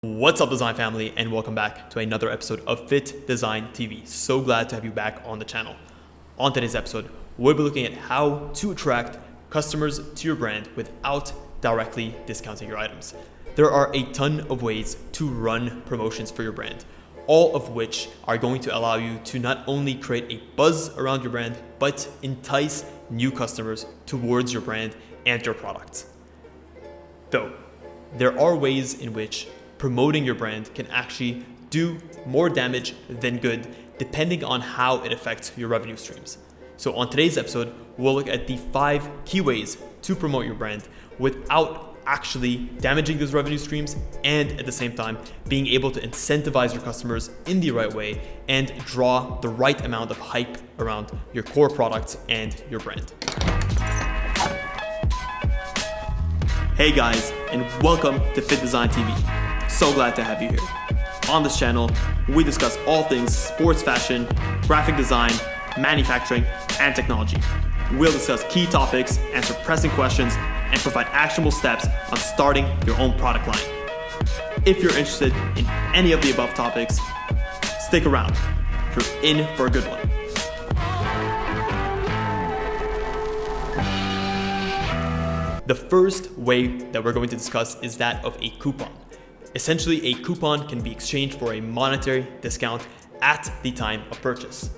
What's up, design family, and welcome back to another episode of Fittdesign TV. So glad to have you back on the channel. On today's episode, we'll be looking at how to attract customers to your brand without directly discounting your items. There are a ton of ways to run promotions for your brand, all of which are going to allow you to not only create a buzz around your brand, but entice new customers towards your brand and your products. Though, there are ways in which promoting your brand can actually do more damage than good, depending on how it affects your revenue streams. So on today's episode, we'll look at the 5 key ways to promote your brand without actually damaging those revenue streams, and at the same time being able to incentivize your customers in the right way and draw the right amount of hype around your core products and your brand. Hey guys, and welcome to Fittdesign TV. So glad to have you here. On this channel, we discuss all things sports fashion, graphic design, manufacturing, and technology. We'll discuss key topics, answer pressing questions, and provide actionable steps on starting your own product line. If you're interested in any of the above topics, stick around. You're in for a good one. The first way that we're going to discuss is that of a coupon. Essentially, a coupon can be exchanged for a monetary discount at the time of purchase.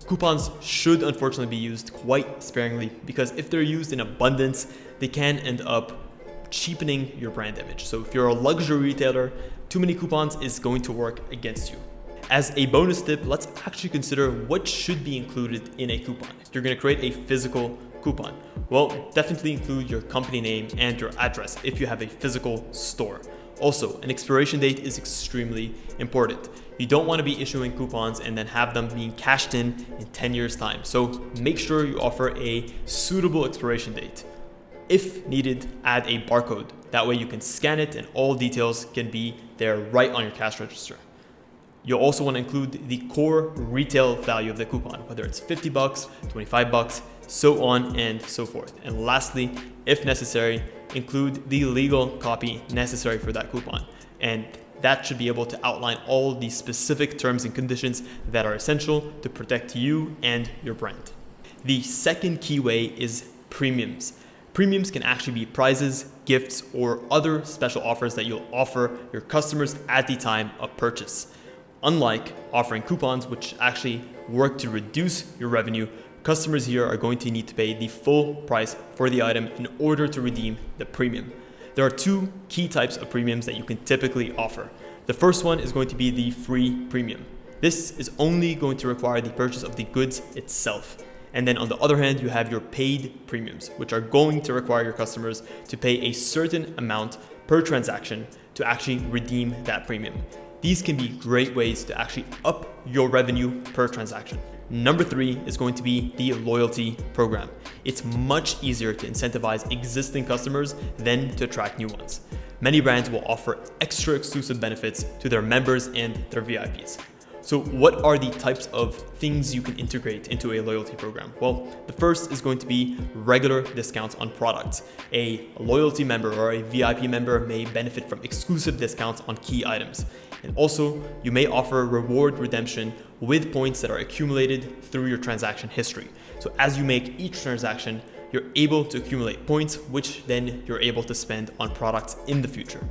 Coupons should unfortunately be used quite sparingly because if they're used in abundance, they can end up cheapening your brand image. So if you're a luxury retailer, too many coupons is going to work against you. As a bonus tip, let's actually consider what should be included in a coupon. If you're going to create a physical coupon, well, definitely include your company name and your address if you have a physical store. Also, an expiration date is extremely important. You don't want to be issuing coupons and then have them being cashed in 10 years' time. So make sure you offer a suitable expiration date. If needed, add a barcode. That way you can scan it and all details can be there right on your cash register. You'll also want to include the core retail value of the coupon, whether it's $50, $25, so on and so forth. And lastly, if necessary, include the legal copy necessary for that coupon. And that should be able to outline all the specific terms and conditions that are essential to protect you and your brand. The second key way is premiums. Premiums can actually be prizes, gifts, or other special offers that you'll offer your customers at the time of purchase. Unlike offering coupons, which actually work to reduce your revenue, customers here are going to need to pay the full price for the item in order to redeem the premium. There are 2 key types of premiums that you can typically offer. The first one is going to be the free premium. This is only going to require the purchase of the goods itself. And then on the other hand, you have your paid premiums, which are going to require your customers to pay a certain amount per transaction to actually redeem that premium. These can be great ways to actually up your revenue per transaction. Number 3 is going to be the loyalty program. It's much easier to incentivize existing customers than to attract new ones. Many brands will offer extra exclusive benefits to their members and their VIPs. So what are the types of things you can integrate into a loyalty program? Well, the first is going to be regular discounts on products. A loyalty member or a VIP member may benefit from exclusive discounts on key items. And also, you may offer reward redemption with points that are accumulated through your transaction history. So as you make each transaction, you're able to accumulate points, which then you're able to spend on products in the future.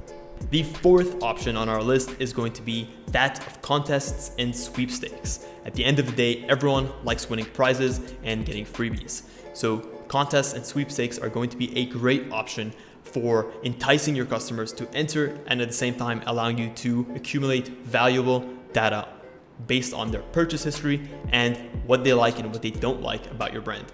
The fourth option on our list is going to be that of contests and sweepstakes. At the end of the day, everyone likes winning prizes and getting freebies. So contests and sweepstakes are going to be a great option for enticing your customers to enter and at the same time allowing you to accumulate valuable data based on their purchase history and what they like and what they don't like about your brand.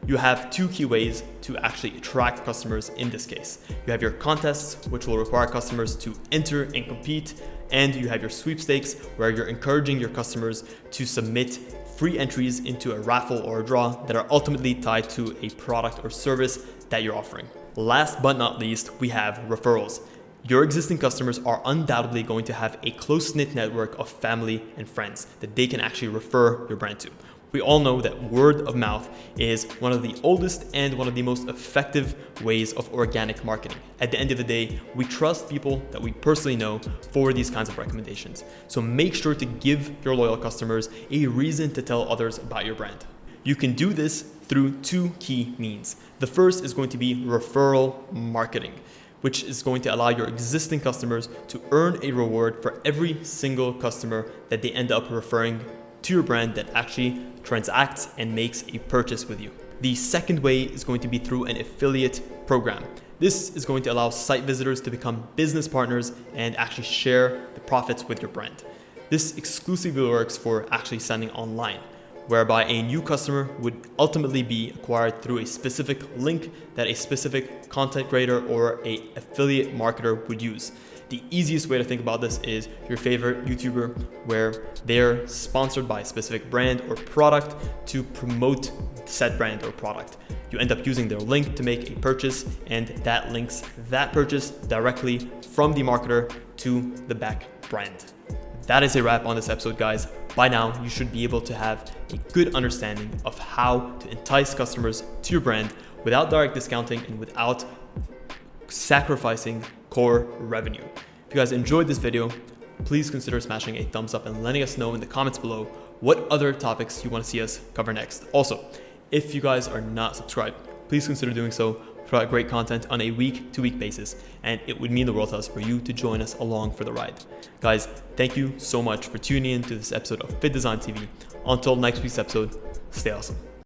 You have 2 key ways to actually attract customers in this case. You have your contests, which will require customers to enter and compete, and you have your sweepstakes, where you're encouraging your customers to submit free entries into a raffle or a draw that are ultimately tied to a product or service that you're offering. Last but not least, we have referrals. Your existing customers are undoubtedly going to have a close-knit network of family and friends that they can actually refer your brand to. We all know that word of mouth is one of the oldest and one of the most effective ways of organic marketing. At the end of the day, we trust people that we personally know for these kinds of recommendations. So make sure to give your loyal customers a reason to tell others about your brand. You can do this through two key means. The first is going to be referral marketing, which is going to allow your existing customers to earn a reward for every single customer that they end up referring to your brand that actually transacts and makes a purchase with you. The second way is going to be through an affiliate program. This is going to allow site visitors to become business partners and actually share the profits with your brand. This exclusively works for actually selling online, whereby a new customer would ultimately be acquired through a specific link that a specific content creator or an affiliate marketer would use. The easiest way to think about this is your favorite YouTuber, where they're sponsored by a specific brand or product to promote said brand or product. You end up using their link to make a purchase, and that links that purchase directly from the marketer to the back brand. That is a wrap on this episode, guys. By now, you should be able to have a good understanding of how to entice customers to your brand without direct discounting and without sacrificing core revenue. If you guys enjoyed this video, please consider smashing a thumbs up and letting us know in the comments below what other topics you want to see us cover next. Also, if you guys are not subscribed, please consider doing so. We provide great content on a week-to-week basis, and it would mean the world to us for you to join us along for the ride. Guys, thank you so much for tuning in to this episode of Fittdesign TV. Until next week's episode, stay awesome.